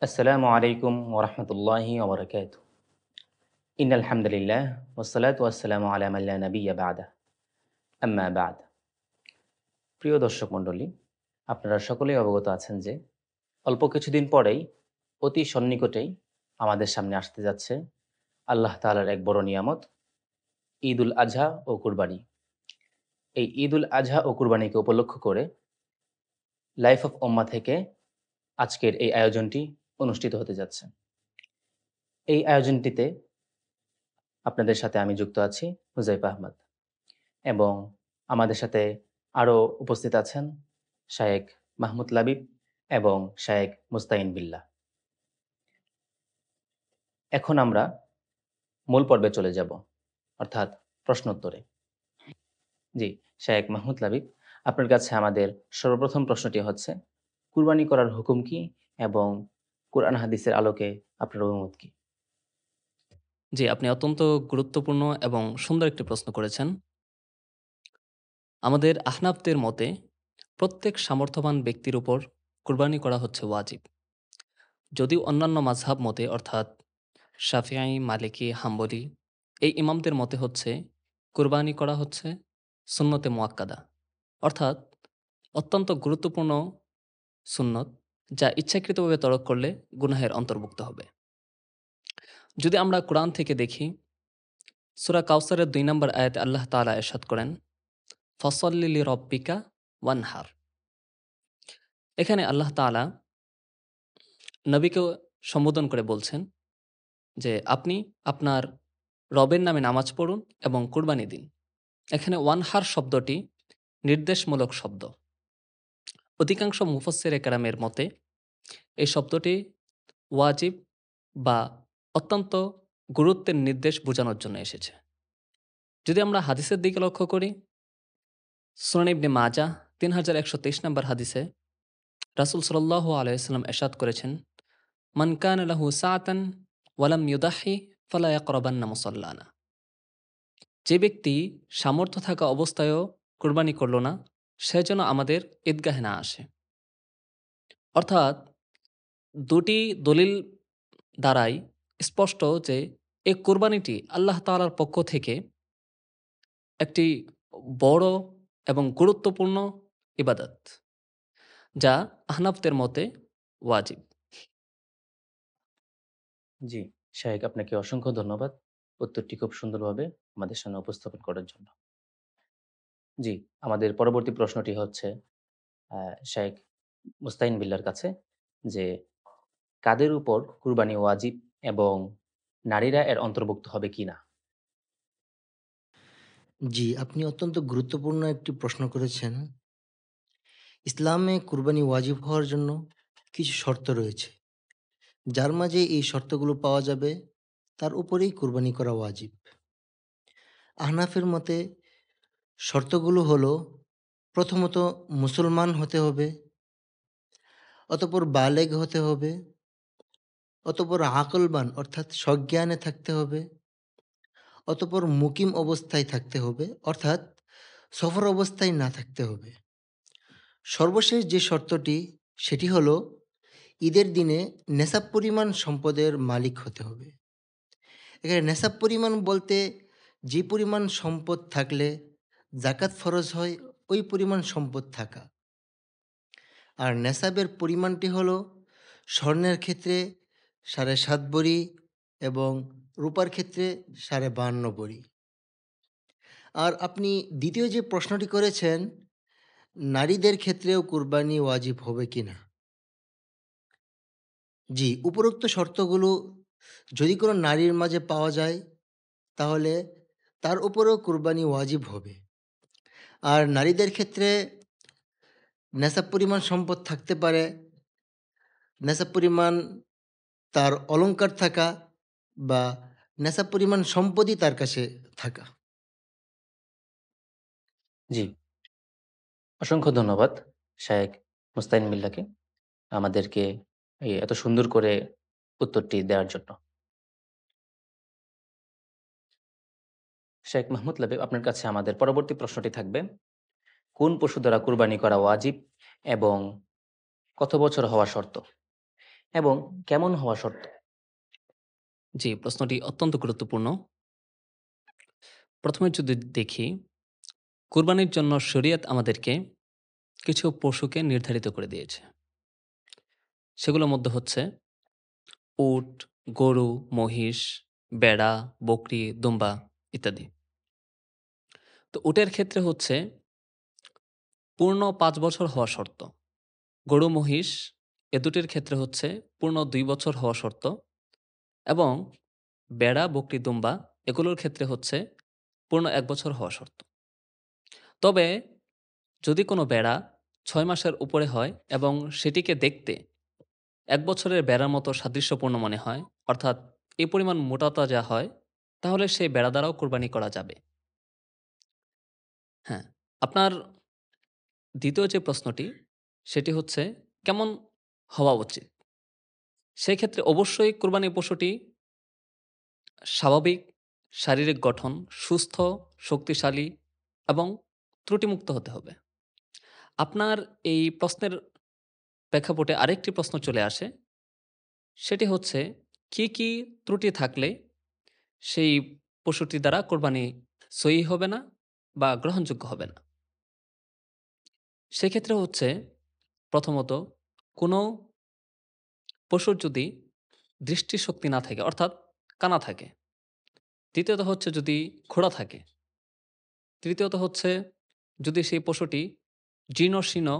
আসসালামু আলাইকুম ওরহমতুল্লাহি ওবরাকাতুহ। ইন্নাল হামদুলিল্লাহ ওয়াসসালাতু ওয়াসসালামু আলা মান লা নাবিয়্যা বা'দা। আম্মা বা'দ। প্রিয় দর্শক মণ্ডলী, আপনারা সকলেই অবগত আছেন যে অল্প কিছুদিন পরেই অতি সন্নিকটেই আমাদের সামনে আসতে যাচ্ছে আল্লাহ তাআলার এক বড় নিয়ামত ঈদুল আজহা ও কুরবানি। এই ঈদুল আজহা ও কুরবানিকে উপলক্ষ করে লাইফ অফ উম্মাহ থেকে আজকের এই আয়োজনটি অনুষ্ঠিত হতে যাচ্ছে। এই আয়োজনটিতে আপনাদের সাথে আমি যুক্ত আছি হুজাইফা আহমদ, এবং আমাদের সাথে আরও উপস্থিত আছেন শায়েখ মাহমুদ লাবিব এবং শায়েখ মুস্তাইন বিল্লাহ। এখন আমরা মূল পর্বে চলে যাব, অর্থাৎ প্রশ্নোত্তরে। জি, শায়েখ মাহমুদ লাবিব, আপনার কাছে আমাদের সর্বপ্রথম প্রশ্নটি হচ্ছে, কুরবানি করার হুকুম কি এবং কোরআন হাদিসের আলোকে আপনার অভিমত কি? জি, আপনি অত্যন্ত গুরুত্বপূর্ণ এবং সুন্দর একটি প্রশ্ন করেছেন। আমাদের আহনাফদের মতে প্রত্যেক সামর্থ্যবান ব্যক্তির উপর কুরবানি করা হচ্ছে ওয়াজিব। যদিও অন্যান্য মাযহাব মতে অর্থাৎ শাফিঈ, মালিকি, হাম্বলি এই ইমামদের মতে হচ্ছে কুরবানি করা হচ্ছে সুন্নতে মুআক্কাদা, অর্থাৎ অত্যন্ত গুরুত্বপূর্ণ সুন্নত যা ইচ্ছাকৃতভাবে তরক করলে গুনাহের অন্তর্ভুক্ত হবে। যদি আমরা কোরআন থেকে দেখি, সূরা কাউসারের ২ নম্বর আয়াতে আল্লাহ তাআলা ইরশাদ করেন, ফসল্লি লিরব্বিকা ওয়ানহার। এখানে আল্লাহ তাআলা নবীকে সম্বোধন করে বলছেন যে আপনি আপনার রবের নামে নামাজ পড়ুন এবং কুরবানি দিন। এখানে ওয়ানহার শব্দটি নির্দেশমূলক শব্দ। অধিকাংশ মুফাসসিরে কেরামের মতে এই শব্দটি ওয়াজিব বা অত্যন্ত গুরুত্বের নির্দেশ বোঝানোর জন্য এসেছে। যদি আমরা হাদিসের দিকে লক্ষ্য করি, সুনান ইবনে মাজাহ ৩১২৩ নম্বর হাদিসে রাসূল সাল্লাল্লাহু আলাইহি ওয়াসাল্লাম ইরশাদ করেছেন, মান কানা লাহু সাআতান ওয়ালাম ইউদাহি ফালা ইয়াকরাবান্না মুসাল্লানা। যে ব্যক্তি সামর্থ্য থাকা অবস্থায়ও কুরবানি করল না, সে যেন আমাদের ঈদগাহে না আসে। অর্থাৎ দুটি দলিল দ্বারাই স্পষ্ট যে এই কুরবানিটি আল্লাহ তাআলার পক্ষ থেকে একটি বড় এবং গুরুত্বপূর্ণ ইবাদত, যা আহনাফদের মতে ওয়াজিব। জি, শায়েখ, আপনাকে অসংখ্য ধন্যবাদ উত্তরটি খুব সুন্দরভাবে আমাদের সামনে উপস্থাপন করার জন্য। জি, আমাদের পরবর্তী প্রশ্নটি হচ্ছে শায়েখ মুস্তাইন বিল্লাহর কাছে, যে কাদের উপর কুরবানি ওয়াজিব এবং নারীরা এর অন্তর্ভুক্ত হবে কিনা? জি, আপনি অত্যন্ত গুরুত্বপূর্ণ একটি প্রশ্ন করেছেন। ইসলামে কুরবানি ওয়াজিব হওয়ার জন্য কিছু শর্ত রয়েছে। যার মাঝে এই শর্তগুলো পাওয়া যাবে, তার উপরেই কুরবানি করা ওয়াজিব। আহনাফের মতে শর্তগুলো হলো, প্রথমত মুসলমান হতে হবে, অতঃপর বালেগ হতে হবে, অতঃপর আকলবান অর্থাৎ সজ্ঞানে থাকতে হবে, অতঃপর মুকিম অবস্থায় থাকতে হবে অর্থাৎ সফর অবস্থায় না থাকতে হবে। সর্বশেষ যে শর্তটি, সেটি হলো ঈদের দিনে নেশাব পরিমাণ সম্পদের মালিক হতে হবে। এখানে নেশাব পরিমাণ বলতে যে পরিমাণ সম্পদ থাকলে জাকাত ফরজ হয়, ওই পরিমাণ সম্পদ থাকা। আর নেশাবের পরিমাণটি হলো স্বর্ণের ক্ষেত্রে ৭.৫ ভরি এবং রূপার ক্ষেত্রে ৫.৫ ভরি। আর আপনি দ্বিতীয় যে প্রশ্নটি করেছেন, নারীদের ক্ষেত্রেও কুরবানি ওয়াজিব হবে কিনা? জি, উপরোক্ত শর্তগুলো যদি কোনো নারীর মাঝে পাওয়া যায়, তাহলে তার উপরেও কুরবানি ওয়াজিব হবে। আর নারীদের ক্ষেত্রে নেশাব পরিমাণ সম্পদ থাকতে পারে, নেশাব পরিমাণ তার অলংকার থাকা, বা নেশাব পরিমাণ সম্পদই তার কাছে থাকা। জি, অসংখ্য ধন্যবাদ শায়েখ মুস্তাইন বিল্লাহকে আমাদেরকে এই এত সুন্দর করে উত্তরটি দেওয়ার জন্য। শেখ মাহমুদ লাবিব, আপনার কাছে আমাদের পরবর্তী প্রশ্নটি থাকবে, কোন পশু দ্বারা কুরবানি করা ওয়াজিব এবং কত বছর হওয়া শর্ত? এবং কেমন হওয়া শর্ত? জি, প্রশ্নটি অত্যন্ত গুরুত্বপূর্ণ। প্রথমে যদি দেখি, কুরবানির জন্য শরীয়ত আমাদেরকে কিছু পশুকে নির্ধারিত করে দিয়েছে। সেগুলোর মধ্যে হচ্ছে উট, গরু, মহিষ, ভেড়া, বকরি, দুম্বা ইত্যাদি। তো উটের ক্ষেত্রে হচ্ছে পূর্ণ ৫ বছর হওয়া শর্ত। গরু, মহিষ এ দুটির ক্ষেত্রে হচ্ছে পূর্ণ ২ বছর হওয়া শর্ত এবং ভেড়া, বকরি, দুম্বা এগুলোর ক্ষেত্রে হচ্ছে পূর্ণ ১ বছর হওয়া শর্ত। তবে যদি কোনো ভেড়া ৬ মাসের উপরে হয় এবং সেটিকে দেখতে ১ বছরের ভেড়ার মতো সাদৃশ্যপূর্ণ মনে হয়, অর্থাৎ এই পরিমাণ মোটা-তাজা হয়, তাহলে সেই ভেড়া দ্বারাও কোরবানি করা যাবে। হ্যাঁ, আপনার দ্বিতীয় যে প্রশ্নটি, সেটি হচ্ছে কেমন হওয়া উচিত? সেক্ষেত্রে অবশ্যই কোরবানি পশুটি স্বাভাবিক শারীরিক গঠন, সুস্থ, শক্তিশালী এবং ত্রুটিমুক্ত হতে হবে। আপনার এই প্রশ্নের প্রেক্ষাপটে আরেকটি প্রশ্ন চলে আসে, সেটি হচ্ছে কি ত্রুটি থাকলে সেই পশুটি দ্বারা কোরবানি সহিহ হবে না বা গ্রহণযোগ্য হবে না? সেক্ষেত্রে হচ্ছে প্রথমত কোনো পশুর যদি দৃষ্টিশক্তি না থাকে, অর্থাৎ কানা থাকে। দ্বিতীয়ত হচ্ছে যদি খোড়া থাকে। তৃতীয়ত হচ্ছে যদি সেই পশুটি জীর্ণশীর্ণ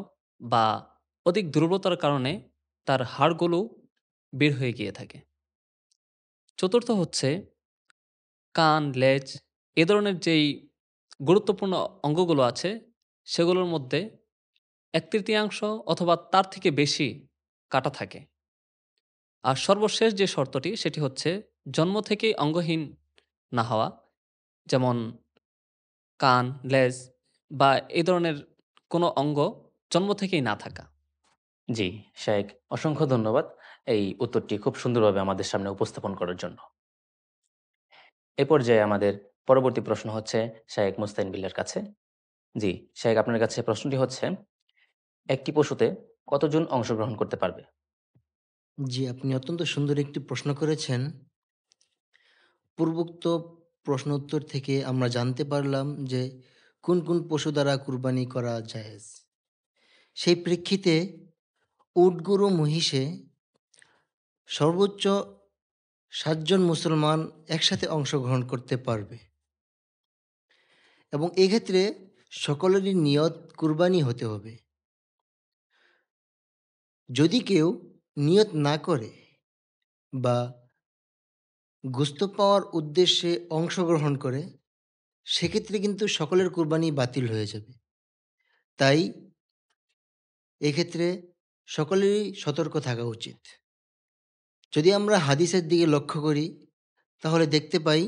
বা অধিক দুর্বলতার কারণে তার হাড়গুলো বের হয়ে গিয়ে থাকে। চতুর্থ হচ্ছে কান, লেজ এ ধরনের যেই গুরুত্বপূর্ণ অঙ্গগুলো আছে সেগুলোর মধ্যে ১/৩ অথবা তার থেকে বেশি কাটা থাকে। আর সর্বশেষ যে শর্তটি সেটি হচ্ছে জন্ম থেকেই অঙ্গহীন না হওয়া। যেমন কান, লেজ বা এই ধরনের কোনো অঙ্গ জন্ম থেকেই না থাকা। জি, শায়েখ অসংখ্য ধন্যবাদ এই উত্তরটি খুব সুন্দরভাবে আমাদের সামনে উপস্থাপন করার জন্য। এ পর্যায়ে আমাদের পরবর্তী প্রশ্ন হচ্ছে শায়েখ মুস্তাইন বিল্লাহর কাছে। জি, শায়েখ আপনার কাছে প্রশ্নটি হচ্ছে, একটি পশুতে কতজন অংশগ্রহণ করতে পারবে? জি, আপনি অত্যন্ত সুন্দর একটি প্রশ্ন করেছেন। পূর্বোক্ত প্রশ্ন উত্তর থেকে আমরা জানতে পারলাম যে কোন পশু দ্বারা কুরবানি করা জায়েজ। সেই প্রেক্ষিতে উট, গরু, মহিষে সর্বোচ্চ ৭ জন মুসলমান একসাথে অংশগ্রহণ করতে পারবে এবং এক্ষেত্রে সকলেরই নিয়ত কুরবানি হতে হবে। যদি কেউ নিয়ত না করে বা গোশত পাওয়ার উদ্দেশ্যে অংশগ্রহণ করে, সেক্ষেত্রে কিন্তু সকলের কুরবানি বাতিল হয়ে যাবে। তাই এক্ষেত্রে সকলেরই সতর্ক থাকা উচিত। যদি আমরা হাদিসের দিকে লক্ষ্য করি, তাহলে দেখতে পাই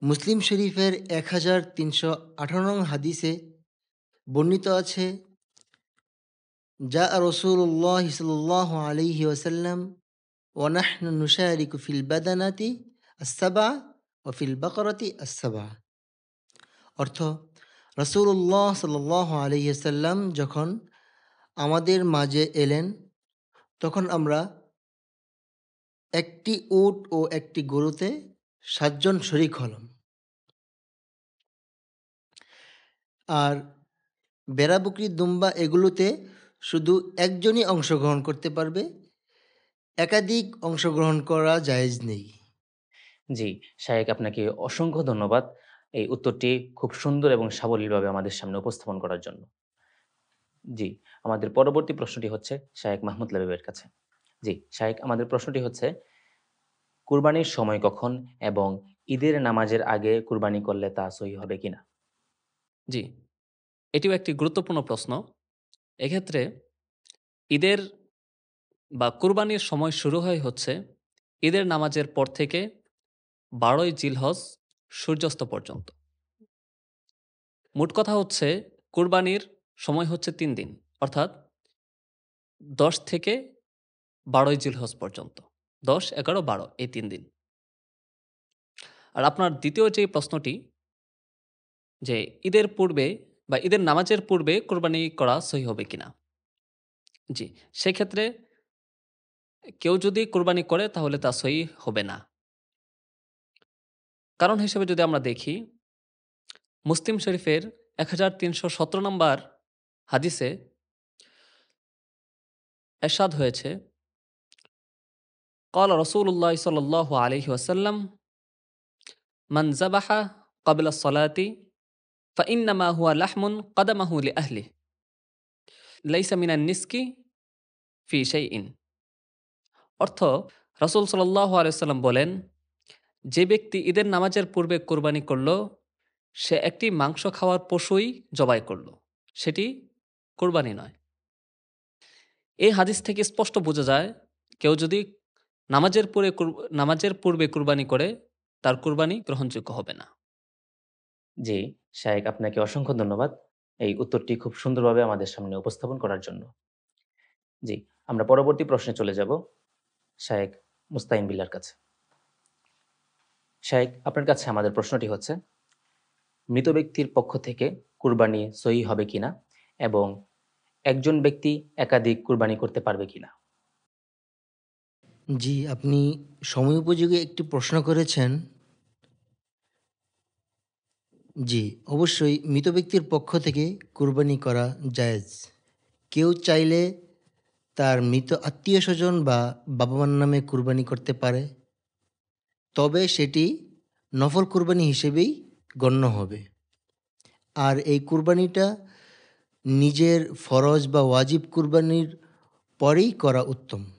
মুসলিম শরীফের ১৩১৮ নং হাদিসে বর্ণিত আছে, জাআ রাসূলুল্লাহি সাল্লাল্লাহু আলাইহি ওয়াসাল্লাম ওয়া নাহনু নুশারিকু ফিল বাদানাতি আস-সাবআ ওয়া ফিল বাকরাতি আস-সাবআ। অর্থ, রাসূলুল্লাহ সাল্লাল্লাহু আলাইহি ওয়াসাল্লাম যখন আমাদের মাঝে এলেন, তখন আমরা একটি উট ও একটি গরুতে ৭ জন শরিক হলাম। আর ভেড়া, বকরি, দুম্বা এগুলোতে শুধু একজনই অংশগ্রহণ করতে পারবে, একাধিক অংশগ্রহণ করা জায়েজ নেই। জি, শায়েখ আপনাকে অসংখ্য ধন্যবাদ এই উত্তরটি খুব সুন্দর এবং সাবলীলভাবে আমাদের সামনে উপস্থাপন করার জন্য। জি, আমাদের পরবর্তী প্রশ্নটি হচ্ছে শায়েখ মাহমুদ লাবিবের কাছে। জি, শায়েখ আমাদের প্রশ্নটি হচ্ছে, কুরবানির সময় কখন এবং ঈদের নামাজের আগে কুরবানি করলে তা সহিহ হবে কিনা? জি, এটিও একটি গুরুত্বপূর্ণ প্রশ্ন। এক্ষেত্রে ঈদের বা কুরবানির সময় শুরু হয় হচ্ছে ঈদের নামাজের পর থেকে ১২ই জিলহজ সূর্যাস্ত পর্যন্ত। মোট কথা হচ্ছে কুরবানির সময় হচ্ছে ৩ দিন, অর্থাৎ ১০ থেকে ১২ই জিলহজ পর্যন্ত। ১০, ১১, ১২ এই ৩ দিন। আর আপনার দ্বিতীয় যে প্রশ্নটি, যে ঈদের পূর্বে বা ঈদের নামাজের পূর্বে কোরবানি করা সহিহ হবে কিনা? জি, সেক্ষেত্রে কেউ যদি কুরবানি করে তাহলে তা সহি হবে না। কারণ হিসেবে যদি আমরা দেখি, মুসলিম শরীফের 1317 নম্বর হাদিসে এরশাদ হয়েছে, قال رسول الله صلى الله عليه وسلم من ذبح قبل الصلاة فإنما هو لحم قدمه لأهله ليس من النسك في شيء। অর্থ, রাসূল সাল্লাল্লাহু আলাইহি ওয়াসাল্লাম বলেন, যে ব্যক্তি ঈদের নামাজের পূর্বে কোরবানি করল, সে একটি মাংস খাওয়ার পশুই জবাই করল, সেটি কোরবানি নয়। এই হাদিস থেকে স্পষ্ট বোঝা যায়, কেউ যদি নামাজের পূর্বে কুরবানি করে, তার কুরবানি গ্রহণযোগ্য হবে না। জি, শায়েখ আপনাকে অসংখ্য ধন্যবাদ এই উত্তরটি খুব সুন্দরভাবে আমাদের সামনে উপস্থাপন করার জন্য। জি, আমরা পরবর্তী প্রশ্নে চলে যাব শায়েখ মুস্তাইন বিল্লাহর কাছে। শায়েখ, আপনার কাছে আমাদের প্রশ্নটি হচ্ছে, মৃত ব্যক্তির পক্ষ থেকে কুরবানি সহি হবে কিনা এবং একজন ব্যক্তি একাধিক কুরবানি করতে পারবে কিনা? জি, আপনি সময়োপযোগী একটি প্রশ্ন করেছেন। জি, অবশ্যই মৃত ব্যক্তির পক্ষ থেকে কুরবানি করা জায়েজ। কেউ চাইলে তার মৃত আত্মীয়স্বজন বা বাবা-মার নামে কুরবানি করতে পারে। তবে সেটি নফল কুরবানি হিসেবেই গণ্য হবে। আর এই কুরবানিটা নিজের ফরজ বা ওয়াজিব কুরবানির পরেই করা উত্তম।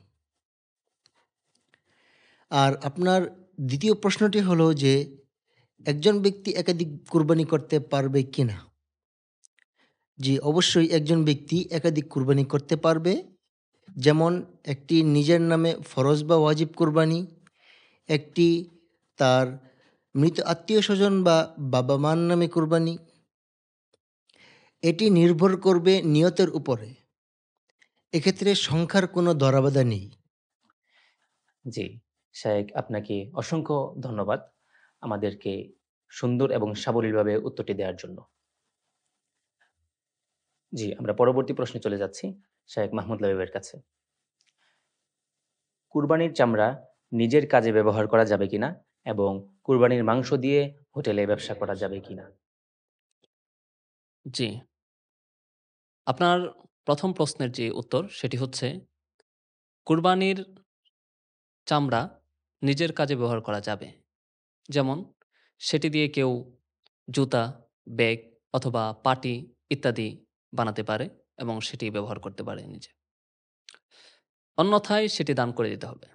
আর আপনার দ্বিতীয় প্রশ্নটি হলো যে, একজন ব্যক্তি একাধিক কুরবানি করতে পারবে কিনা? জি, অবশ্যই একজন ব্যক্তি একাধিক কুরবানি করতে পারবে। যেমন একটি নিজের নামে ফরজ বা ওয়াজিব কুরবানি, একটি তার মৃত আত্মীয়স্বজন বা বাবা-মার নামে কুরবানি। এটি নির্ভর করবে নিয়তের উপরে। এক্ষেত্রে সংখ্যার কোনো ধরাবাধা নেই। জি, শায়েখ আপনাকে অসংখ্য ধন্যবাদ আমাদেরকে সুন্দর এবং সাবলীলভাবে উত্তরটি দেওয়ার জন্য। জি, আমরা পরবর্তী প্রশ্নে চলে যাচ্ছি শায়েখ মাহমুদ লাবিবের কাছে। কুরবানির চামড়া নিজের কাজে ব্যবহার করা যাবে কিনা এবং কুরবানির মাংস দিয়ে হোটেলে ব্যবসা করা যাবে কিনা? জি, আপনার প্রথম প্রশ্নের যে উত্তর সেটি হচ্ছে, কুরবানির চামড়া নিজের কাজে ব্যবহার করা যাবে। যেমন সেটি দিয়ে কেউ জুতা, ব্যাগ অথবা পাটি ইত্যাদি বানাতে পারে এবং সেটি ব্যবহার করতে পারে নিজে। অন্যথায় সেটি দান করে দিতে হবে।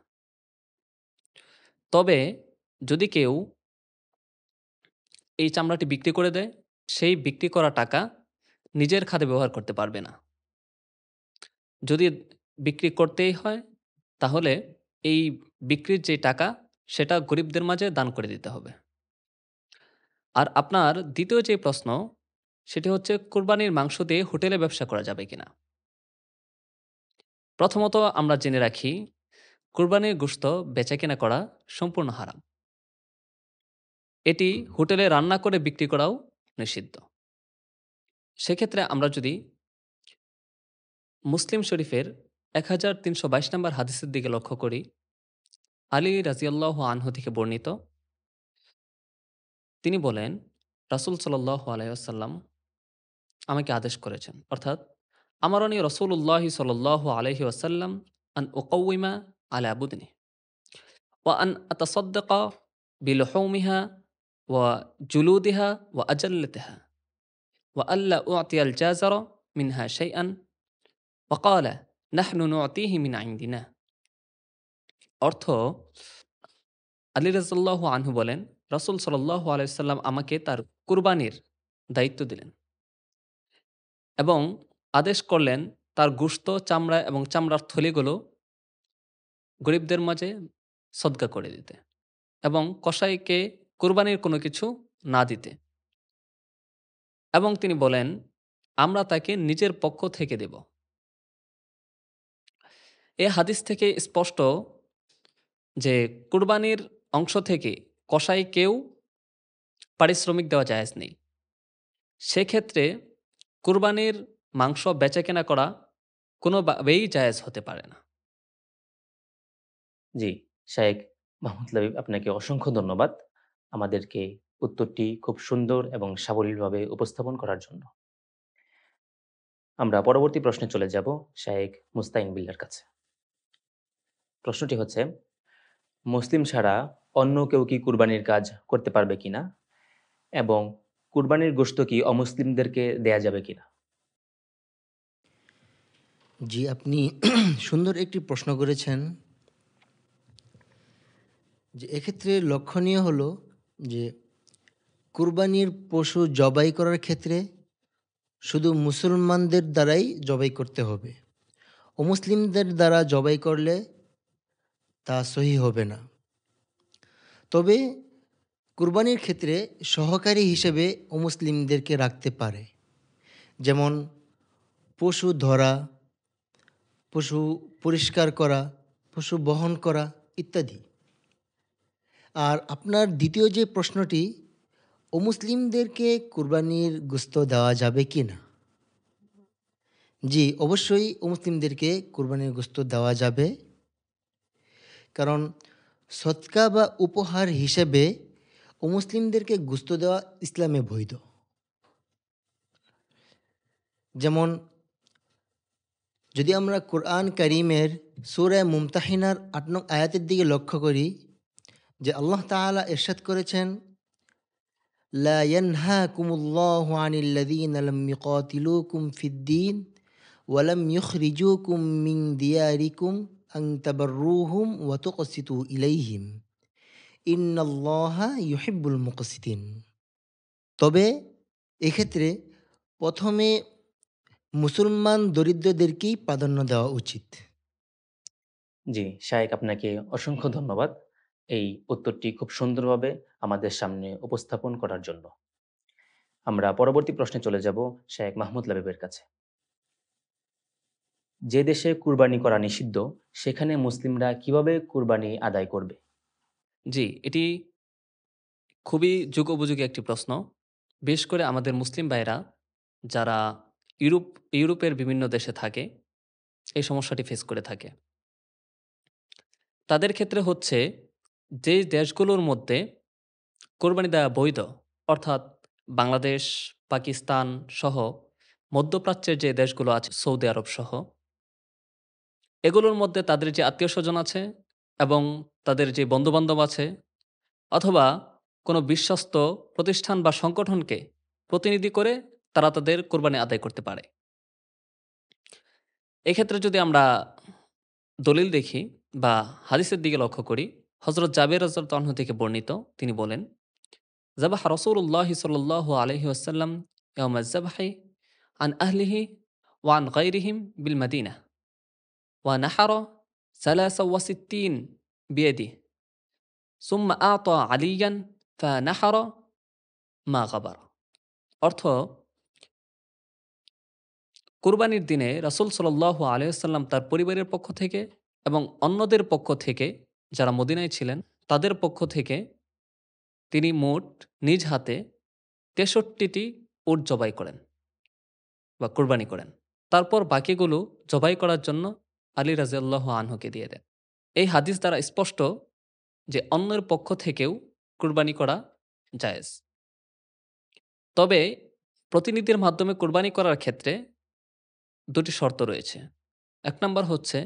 তবে যদি কেউ এই চামড়াটি বিক্রি করে দেয়, সেই বিক্রি করা টাকা নিজের খাতে ব্যবহার করতে পারবে না। যদি বিক্রি করতেই হয়, তাহলে এই বিক্রির যে টাকা, সেটা গরিবদের মাঝে দান করে দিতে হবে। আর আপনার দ্বিতীয় যে প্রশ্ন, সেটি হচ্ছে কুরবানির মাংস দিয়ে হোটেলে ব্যবসা করা যাবে কিনা। প্রথমত আমরা জেনে রাখি, কুরবানির গোশত বেচাকেনা করা সম্পূর্ণ হারাম। এটি হোটেলে রান্না করে বিক্রি করাও নিষিদ্ধ। সেক্ষেত্রে আমরা যদি মুসলিম শরীফের 1322 নম্বর হাদিসের দিকে লক্ষ্য করি, আলী রাজিয়াল্লাহু আনহু থেকে বর্ণিত, তিনি বলেন, রাসূল সাল্লাল্লাহু আলাইহি ওয়াসাল্লাম আমাকে আদেশ করেছেন, অর্থাৎ আমারনি রাসূলুল্লাহি সাল্লাল্লাহু আলাইহি ওয়াসাল্লাম আন উকাউইমা আলা বুদনি ওয়া আন আতাসাদ্দাকা বিলুহুমিহা ওয়া জুলুদিহা ওয়া আজাল্লাতিহা ওয়া আল্লা উ'তিয়াল জাযারা মিনহা শাইআন ওয়া ক্বালা নাহনু নু'তিহি মিন ইনদিনা। অর্থ, আলী রাদিয়াল্লাহু আনহু বলেন, রাসূল সাল্লাল্লাহু আলাইহি ওয়াসাল্লাম আমাকে তার কুরবানির দায়িত্ব দিলেন এবং আদেশ করলেন তার গোশত, চামড়া এবং চামড়ার থলিগুলো গরিবদের মাঝে সদকা করে দিতে এবং কসাইকে কুরবানির কোনো কিছু না দিতে। এবং তিনি বলেন, আমরা তাকে নিজের পক্ষ থেকে দেব। এ হাদিস থেকে স্পষ্ট যে কুরবানির অংশ থেকে কসাইকেও পারিশ্রমিক দেওয়া জায়েজ নেই। সেক্ষেত্রে কুরবানির মাংস বেচাকেনা করা কোনোভাবেই জায়েজ হতে পারে না। জি, শায়েখ মাহমুদ লাবিব, আপনাকে অসংখ্য ধন্যবাদ আমাদেরকে উত্তরটি খুব সুন্দর এবং সাবলীলভাবে উপস্থাপন করার জন্য। আমরা পরবর্তী প্রশ্নে চলে যাব শায়েখ মুস্তাইন বিল্লার কাছে। প্রশ্নটি হচ্ছে, মুসলিম ছাড়া অন্য কেউ কি কুরবানির কাজ করতে পারবে কিনা, এবং কুরবানির গোশত কি অমুসলিমদেরকে দেয়া যাবে কিনা? জি, আপনি সুন্দর একটি প্রশ্ন করেছেন। যে এক্ষেত্রে লক্ষণীয় হলো যে কুরবানির পশু জবাই করার ক্ষেত্রে শুধু মুসলমানদের দ্বারাই জবাই করতে হবে। অমুসলিমদের দ্বারা জবাই করলে তা সহি হবে না। তবে কুরবানির ক্ষেত্রে সহকারী হিসেবে অমুসলিমদেরকে রাখতে পারে, যেমন পশু ধরা, পশু পরিষ্কার করা, পশু বহন করা ইত্যাদি। আর আপনার দ্বিতীয় যে প্রশ্নটি, অমুসলিমদেরকে কুরবানির গোশত দেওয়া যাবে কি না? জি, অবশ্যই অমুসলিমদেরকে কুরবানির গোশত দেওয়া যাবে। কারণ সদকা বা উপহার হিসেবে অমুসলিমদেরকে গোশত দেওয়া ইসলামে বৈধ। যেমন যদি আমরা কোরআন কারীমের সূরা মুমতাহিনার ৮ নং আয়াতের দিকে লক্ষ্য করি, যে আল্লাহ তাআলা ইরশাদ করেছেন, লা ইয়ানহাকুমুল্লাহু আনিল্লাযীনা লাম ইউকাতিলুকুম ফিদ-দীন ওয়া লাম ইউখরিজুকুম মিন দিয়ারিকুম আন তাবাররুহুম ওয়া তুকসিতু ইলাইহিম ইন্নাল্লাহা ইউহিব্বুল মুকসিতিন। তবে এক্ষেত্রে প্রথমে মুসলমান দরিদ্রদেরকেই প্রাধান্য দেওয়া উচিত। জি, শায়েখ আপনাকে অসংখ্য ধন্যবাদ এই উত্তরটি খুব সুন্দরভাবে আমাদের সামনে উপস্থাপন করার জন্য। আমরা পরবর্তী প্রশ্নে চলে যাব শায়েখ মাহমুদ লাবিবের কাছে। যে দেশে কুরবানি করা নিষিদ্ধ, সেখানে মুসলিমরা কিভাবে কুরবানি আদায় করবে? জি, এটি খুবই যুগোপযোগী একটি প্রশ্ন। বিশেষ করে আমাদের মুসলিম ভাইরা যারা ইউরোপের বিভিন্ন দেশে থাকে, এই সমস্যাটি ফেস করে থাকে। তাদের ক্ষেত্রে হচ্ছে, যে দেশগুলোর মধ্যে কোরবানি দেওয়া বৈধ, অর্থাৎ বাংলাদেশ, পাকিস্তান সহ মধ্যপ্রাচ্যের যে দেশগুলো আছে, সৌদি আরব সহ, এগুলোর মধ্যে তাদের যে আত্মীয়স্বজন আছে এবং তাদের যে বন্ধু-বান্ধব আছে, অথবা কোনো বিশ্বস্ত প্রতিষ্ঠান বা সংগঠনকে প্রতিনিধি করে তারা তাদের কোরবানি আদায় করতে পারে। এক্ষেত্রে যদি আমরা দলিল দেখি বা হাদিসের দিকে লক্ষ্য করি, হযরত জাবের রাদিয়াল্লাহু আনহু থেকে বর্ণিত, তিনি বলেন, যাবাহা রাসূলুল্লাহি সাল্লাল্লাহু আলাইহি ওয়াসাল্লাম ইয়াওমাজ যাবহি আন আহলিহি ওয়া আন গায়রিহিম বিল মাদিনাহ ওয়া নাহারা 63 বিয়াদিহি সুম্মা আ'তা আলিয়ান ফানাহারা মা গাবারা। অর্থ, কুরবানির দিনে রাসূল সাল্লাল্লাহু আলাইহি ওয়াসাল্লাম তার পরিবারের পক্ষ থেকে এবং অন্যদের পক্ষ থেকে, যারা মদিনায় ছিলেন তাদের পক্ষ থেকে, তিনি মোট নিজ হাতে ৬৩টি উট জবাই করেন বা কুরবানি করেন। তারপর বাকিগুলো জবাই করার জন্য আলী রাদিয়াল্লাহু আনহুকে দিয়ে দেন। এই হাদিস দ্বারা স্পষ্ট যে অন্যের পক্ষ থেকেও কুরবানি করা জায়েজ। তবে প্রতিনিধির মাধ্যমে কুরবানি করার ক্ষেত্রে দুটি শর্ত রয়েছে। ১ নাম্বার হচ্ছে,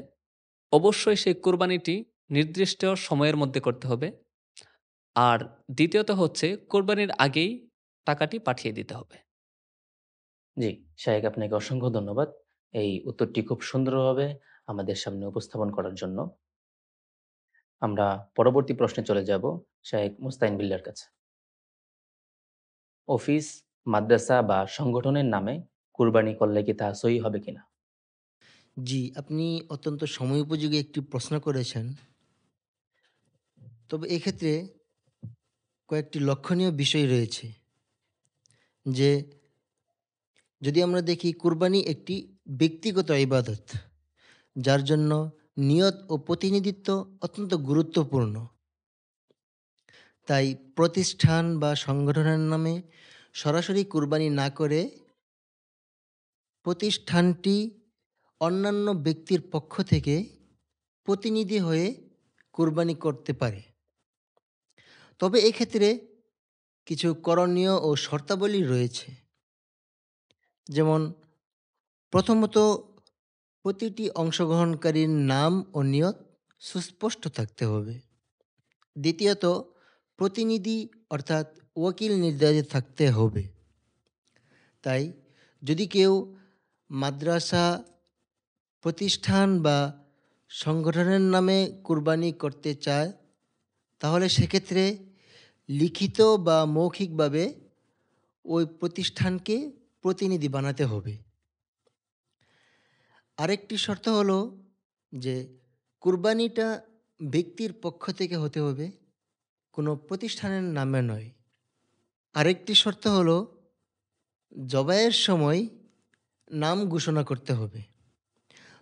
অবশ্যই সেই কুরবানিটি নির্দিষ্ট সময়ের মধ্যে করতে হবে। আর দ্বিতীয়ত হচ্ছে, কোরবানির আগেই টাকাটি পাঠিয়ে দিতে হবে। জি, শায়েখ আপনাকে অসংখ্য ধন্যবাদ এই উত্তরটি খুব সুন্দরভাবে আমাদের সামনে উপস্থাপন করার জন্য। আমরা পরবর্তী প্রশ্নে চলে যাব শায়েখ মুস্তাইন বিল্লার কাছে। অফিস, মাদ্রাসা বা সংগঠনের নামে কুরবানি করলে কি তা সহি হবে কিনা? জি, আপনি অত্যন্ত সময়োপযোগী একটি প্রশ্ন করেছেন। তবে এক্ষেত্রে কয়েকটি লক্ষণীয় বিষয় রয়েছে। যে যদি আমরা দেখি, কুরবানি একটি ব্যক্তিগত ইবাদত, যার জন্য নিয়ত ও প্রতিনিধিত্ব অত্যন্ত গুরুত্বপূর্ণ। তাই প্রতিষ্ঠান বা সংগঠনের নামে সরাসরি কুরবানি না করে প্রতিষ্ঠানটি অন্যান্য ব্যক্তির পক্ষ থেকে প্রতিনিধি হয়ে কুরবানি করতে পারে। তবে এক্ষেত্রে কিছু করণীয় ও শর্তাবলী রয়েছে। যেমন প্রথমত প্রতিটি অংশগ্রহণকারীর নাম ও নিয়ত সুস্পষ্ট থাকতে হবে। দ্বিতীয়ত প্রতিনিধি অর্থাৎ ওয়াকিল নির্ধারিত থাকতে হবে। তাই যদি কেউ মাদ্রাসা, প্রতিষ্ঠান বা সংগঠনের নামে কুরবানি করতে চায়, তাহলে সেক্ষেত্রে লিখিত বা মৌখিকভাবে ওই প্রতিষ্ঠানকে প্রতিনিধি বানাতে হবে। আরেকটি শর্ত হলো যে কুরবানিটা ব্যক্তির পক্ষ থেকে হতে হবে, কোনো প্রতিষ্ঠানের নামে নয়। আরেকটি শর্ত হলো জবাইয়ের সময় নাম ঘোষণা করতে হবে।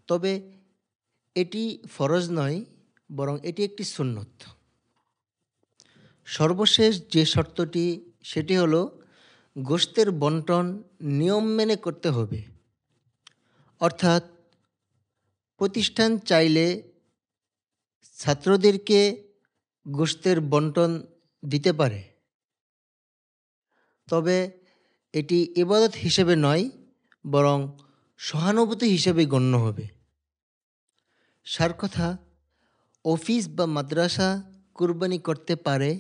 তবে এটি ফরজ নয়, বরং এটি একটি সুন্নত। সর্বশেষ যে শর্তটি সেটি হলো গোশতের বন্টন নিয়ম মেনে করতে হবে। অর্থাৎ প্রতিষ্ঠান চাইলে ছাত্রদেরকে গোশতের বন্টন দিতে পারে, তবে এটি ইবাদত হিসেবে নয়, বরং সহানুভূতি হিসেবে গণ্য হবে। সার কথা, অফিস বা মাদ্রাসা কুরবানি করতে পারে,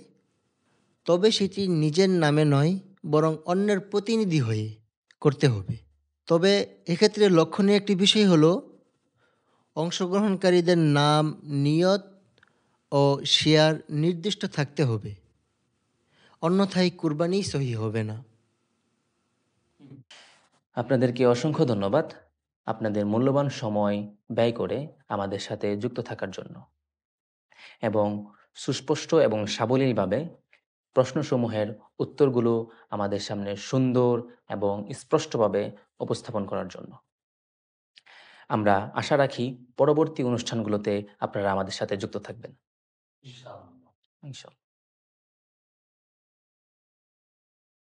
তবে সেটি নিজের নামে নয়, বরং অন্যের প্রতিনিধি হয়ে করতে হবে। তবে এক্ষেত্রে লক্ষণীয় একটি বিষয় হলো অংশগ্রহণকারীদের নাম, নিয়ত ও শেয়ার নির্দিষ্ট থাকতে হবে, অন্যথায় কুরবানি সহি হবে না। আপনাদেরকে অসংখ্য ধন্যবাদ আপনাদের মূল্যবান সময় ব্যয় করে আমাদের সাথে যুক্ত থাকার জন্য এবং সুস্পষ্ট এবং সাবলীলভাবে প্রশ্নসমূহের উত্তরগুলো আমাদের সামনে সুন্দর এবং স্পষ্টভাবে উপস্থাপন করার জন্য। আমরা আশা রাখি পরবর্তী অনুষ্ঠানগুলোতে আপনারা আমাদের সাথে যুক্ত থাকবেন। ইনশাআল্লাহ।